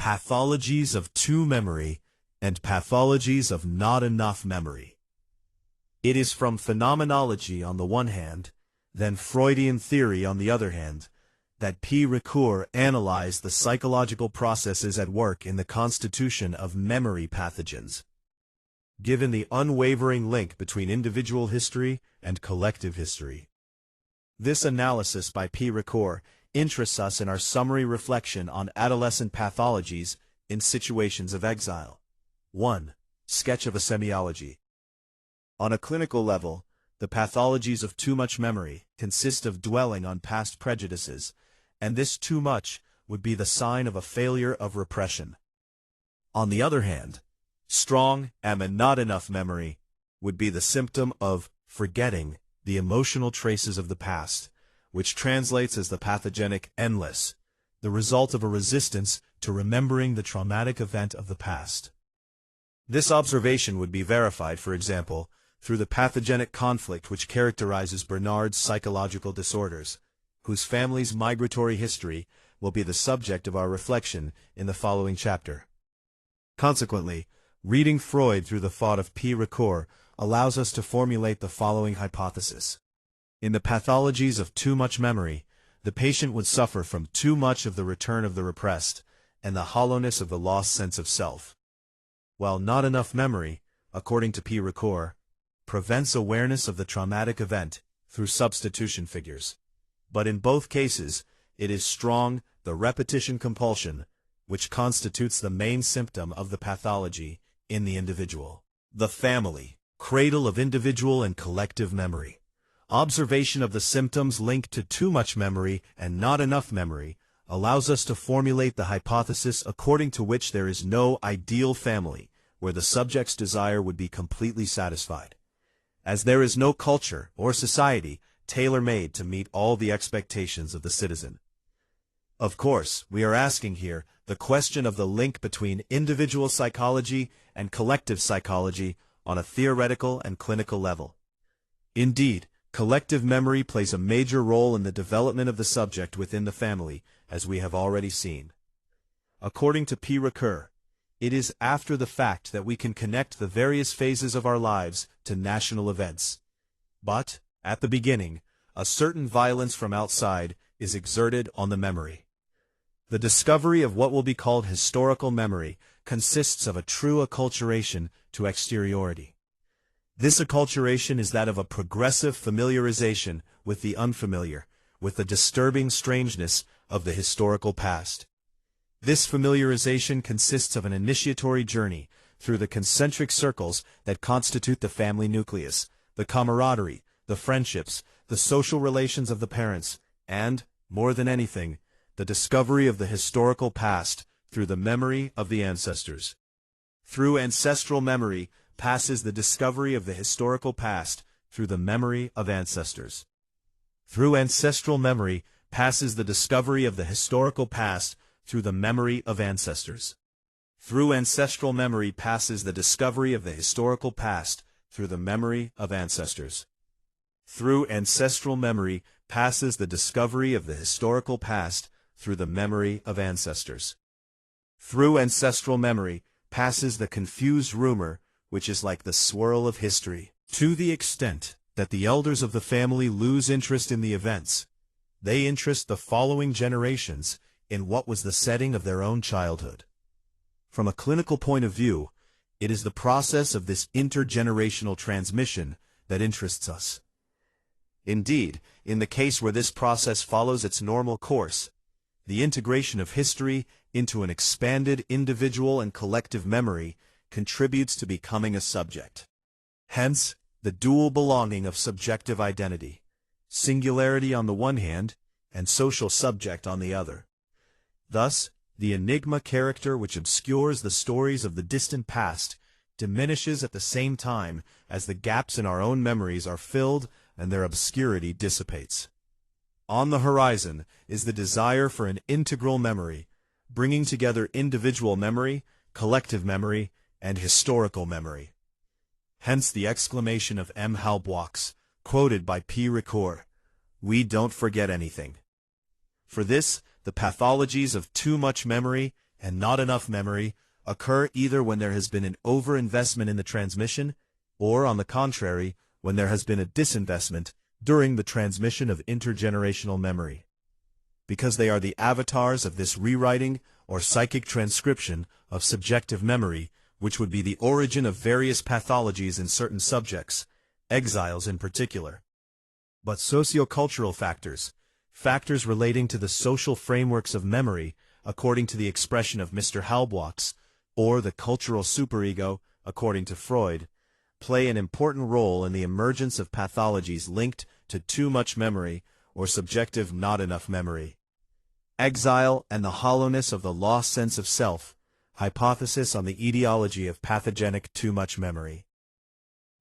Pathologies of Too Memory and Pathologies of Not Enough Memory. It is from phenomenology on the one hand, then Freudian theory on the other hand, that P. Ricoeur analyzed the psychological processes at work in the constitution of memory pathogens. Given the unwavering link between individual history and collective history. This analysis by P. Ricoeur interests us in our summary reflection on adolescent pathologies in situations of exile. 1. Sketch of a semiology. On a clinical level, the pathologies of too much memory consist of dwelling on past prejudices, and this too much would be the sign of a failure of repression. On the other hand, strong and not enough memory would be the symptom of forgetting the emotional traces of the past, which translates as the pathogenic endless, the result of a resistance to remembering the traumatic event of the past. This observation would be verified, for example, through the pathogenic conflict which characterizes Bernard's psychological disorders, whose family's migratory history will be the subject of our reflection in the following chapter. Consequently, reading Freud through the thought of P. Ricoeur allows us to formulate the following hypothesis. In the pathologies of too much memory, the patient would suffer from too much of the return of the repressed and the hollowness of the lost sense of self, while not enough memory, according to P. Ricoeur, prevents awareness of the traumatic event through substitution figures. But in both cases, it is strong, the repetition compulsion, which constitutes the main symptom of the pathology in the individual. The family, cradle of individual and collective memory. Observation of the symptoms linked to too much memory and not enough memory allows us to formulate the hypothesis according to which there is no ideal family where the subject's desire would be completely satisfied, as there is no culture or society tailor-made to meet all the expectations of the citizen. Of course, we are asking here the question of the link between individual psychology and collective psychology on a theoretical and clinical level. Indeed, collective memory plays a major role in the development of the subject within the family, as we have already seen. According to P. Ricoeur, it is after the fact that we can connect the various phases of our lives to national events. But, at the beginning, a certain violence from outside is exerted on the memory. The discovery of what will be called historical memory consists of a true acculturation to exteriority. This acculturation is that of a progressive familiarization with the unfamiliar, with the disturbing strangeness of the historical past. This familiarization consists of an initiatory journey through the concentric circles that constitute the family nucleus, the camaraderie, the friendships, the social relations of the parents, and, more than anything, the discovery of the historical past through the memory of the ancestors. Through ancestral memory passes the discovery of the historical past through the memory of ancestors. Through ancestral memory passes the discovery of the historical past through the memory of ancestors. Through ancestral memory passes the discovery of the historical past through the memory of ancestors. Through ancestral memory passes the discovery of the historical past through the memory of ancestors. Through ancestral memory passes the confused rumor, which is like the swirl of history. To the extent that the elders of the family lose interest in the events, they interest the following generations in what was the setting of their own childhood. From a clinical point of view, it is the process of this intergenerational transmission that interests us. Indeed, in the case where this process follows its normal course, the integration of history into an expanded individual and collective memory contributes to becoming a subject. Hence, the dual belonging of subjective identity, singularity on the one hand, and social subject on the other. Thus, the enigma character which obscures the stories of the distant past diminishes at the same time as the gaps in our own memories are filled and their obscurity dissipates. On the horizon is the desire for an integral memory, bringing together individual memory, collective memory, and historical memory. Hence the exclamation of M. Halbwachs, quoted by P. Ricoeur, "We don't forget anything." For this, the pathologies of too much memory and not enough memory occur either when there has been an overinvestment in the transmission, or, on the contrary, when there has been a disinvestment during the transmission of intergenerational memory. Because they are the avatars of this rewriting or psychic transcription of subjective memory, which would be the origin of various pathologies in certain subjects, exiles in particular. But sociocultural factors, factors relating to the social frameworks of memory, according to the expression of Mr. Halbwachs, or the cultural superego, according to Freud, play an important role in the emergence of pathologies linked to too much memory or subjective not enough memory. Exile and the hollowness of the lost sense of self, hypothesis on the etiology of pathogenic too much memory.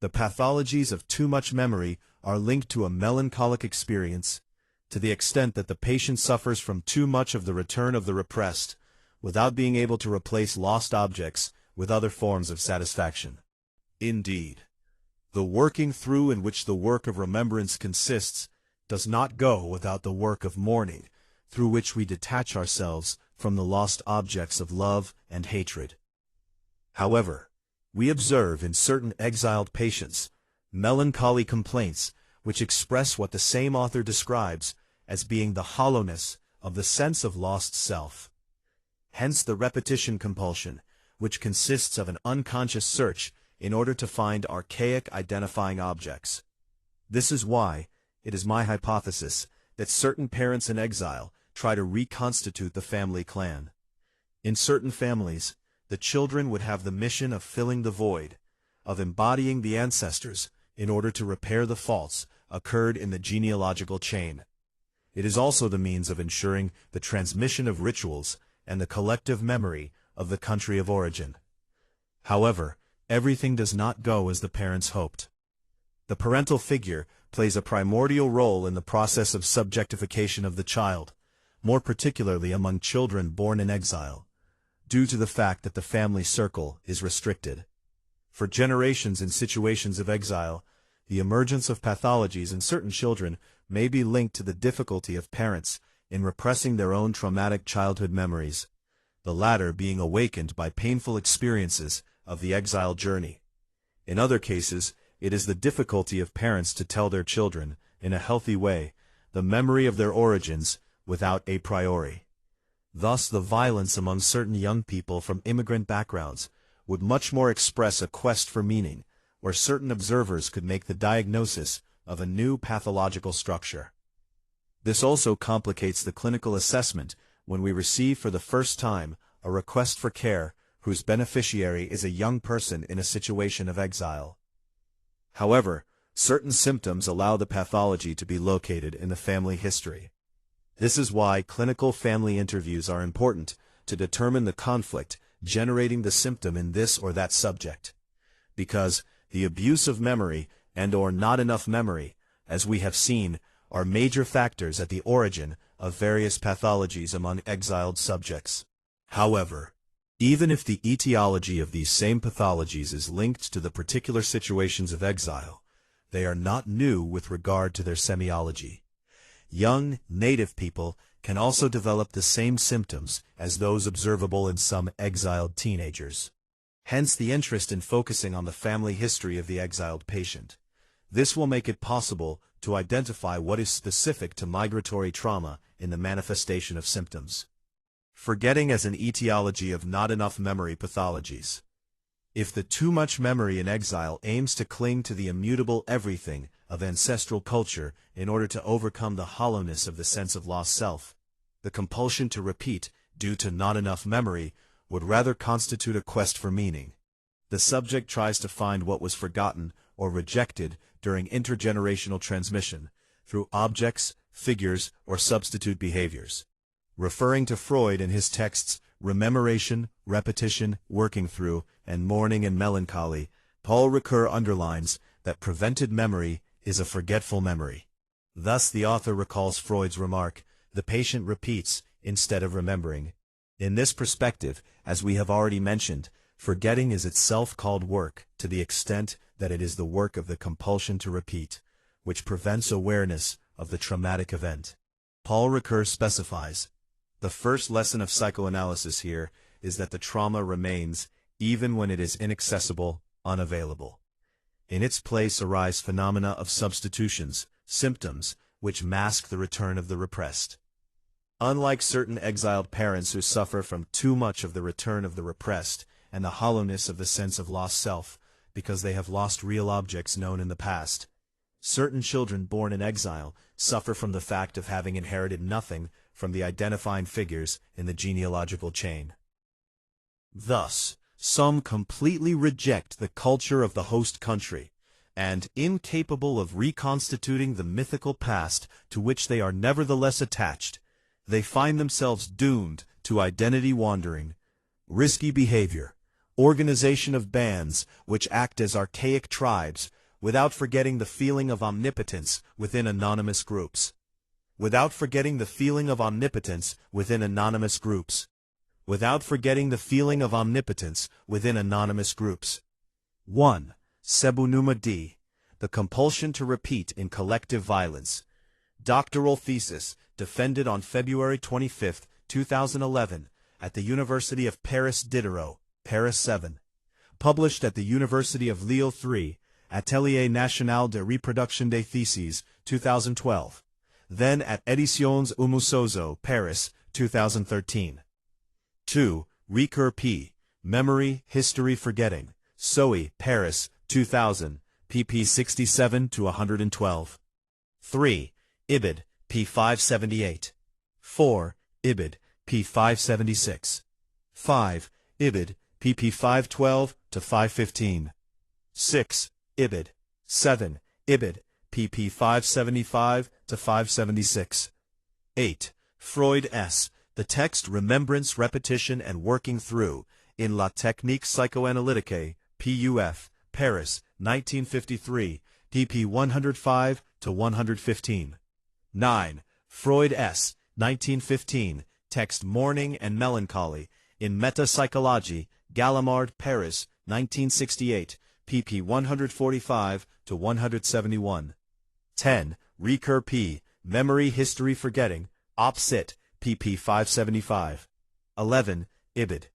The pathologies of too much memory are linked to a melancholic experience, to the extent that the patient suffers from too much of the return of the repressed, without being able to replace lost objects with other forms of satisfaction. Indeed, the working through in which the work of remembrance consists does not go without the work of mourning, through which we detach ourselves from the lost objects of love and hatred. However, we observe in certain exiled patients melancholy complaints which express what the same author describes as being the hollowness of the sense of lost self. Hence the repetition compulsion, which consists of an unconscious search in order to find archaic identifying objects. This is why, it is my hypothesis, that certain parents in exile try to reconstitute the family clan. In certain families, the children would have the mission of filling the void, of embodying the ancestors in order to repair the faults occurred in the genealogical chain. It is also the means of ensuring the transmission of rituals and the collective memory of the country of origin. However, everything does not go as the parents hoped. The parental figure plays a primordial role in the process of subjectification of the child, more particularly among children born in exile, due to the fact that the family circle is restricted. For generations in situations of exile, the emergence of pathologies in certain children may be linked to the difficulty of parents in repressing their own traumatic childhood memories, the latter being awakened by painful experiences of the exile journey. In other cases, it is the difficulty of parents to tell their children, in a healthy way, the memory of their origins without a priori. Thus, the violence among certain young people from immigrant backgrounds would much more express a quest for meaning, where certain observers could make the diagnosis of a new pathological structure. This also complicates the clinical assessment when we receive for the first time a request for care whose beneficiary is a young person in a situation of exile. However, certain symptoms allow the pathology to be located in the family history. This is why clinical family interviews are important to determine the conflict generating the symptom in this or that subject. Because the abuse of memory and/or not enough memory, as we have seen, are major factors at the origin of various pathologies among exiled subjects. However, even if the etiology of these same pathologies is linked to the particular situations of exile, they are not new with regard to their semiology. Young, native people can also develop the same symptoms as those observable in some exiled teenagers. Hence the interest in focusing on the family history of the exiled patient. This will make it possible to identify what is specific to migratory trauma in the manifestation of symptoms. Forgetting as an etiology of not enough memory pathologies. If the too much memory in exile aims to cling to the immutable everything of ancestral culture in order to overcome the hollowness of the sense of lost self, the compulsion to repeat due to not enough memory would rather constitute a quest for meaning. The subject tries to find what was forgotten or rejected during intergenerational transmission through objects, figures, or substitute behaviors. Referring to Freud in his texts Rememoration, Repetition, Working Through, and Mourning and Melancholy, Paul Ricoeur underlines that prevented memory is a forgetful memory. Thus the author recalls Freud's remark, "The patient repeats instead of remembering." In this perspective, as we have already mentioned, forgetting is itself called work, to the extent that it is the work of the compulsion to repeat, which prevents awareness of the traumatic event. Paul Ricoeur specifies, "The first lesson of psychoanalysis here is that the trauma remains even when it is inaccessible, unavailable. In its place arise phenomena of substitutions, symptoms, which mask the return of the repressed. Unlike certain exiled parents who suffer from too much of the return of the repressed and the hollowness of the sense of lost self, because they have lost real objects known in the past, certain children born in exile suffer from the fact of having inherited nothing from the identifying figures in the genealogical chain. Thus, some completely reject the culture of the host country, and, incapable of reconstituting the mythical past to which they are nevertheless attached, they find themselves doomed to identity wandering, risky behavior, organization of bands which act as archaic tribes, without forgetting the feeling of omnipotence within anonymous groups. Without forgetting the feeling of omnipotence within anonymous groups. Without forgetting the feeling of omnipotence within anonymous groups. 1. SEBUNUMA D. The compulsion to repeat in collective violence. Doctoral thesis, defended on February 25, 2011, at the University of Paris Diderot, Paris 7. Published at the University of Lille3, Atelier National de Reproduction des thesis, 2012. Then at Éditions Umusozo, Paris, 2013. 2. Ricoeur P. Memory, History, Forgetting. SOE, Paris, 2000, pp 67-112. 3. Ibid, p. 578. 4. Ibid, p. 576. 5. Ibid, pp. 512-515. 6. Ibid. 7. Ibid, pp. 575-576. 8. Freud S. The text Remembrance, Repetition, and Working Through, in La Technique Psychoanalytique, PUF, Paris, 1953, pp. 105-115. 9. Freud S. 1915, text Mourning and Melancholy, in Metapsychologie, Gallimard, Paris, 1968, pp. 145-171. 10. Ricoeur P. Memory, History, Forgetting, Op. Cit., pp. 575. 11. Ibid.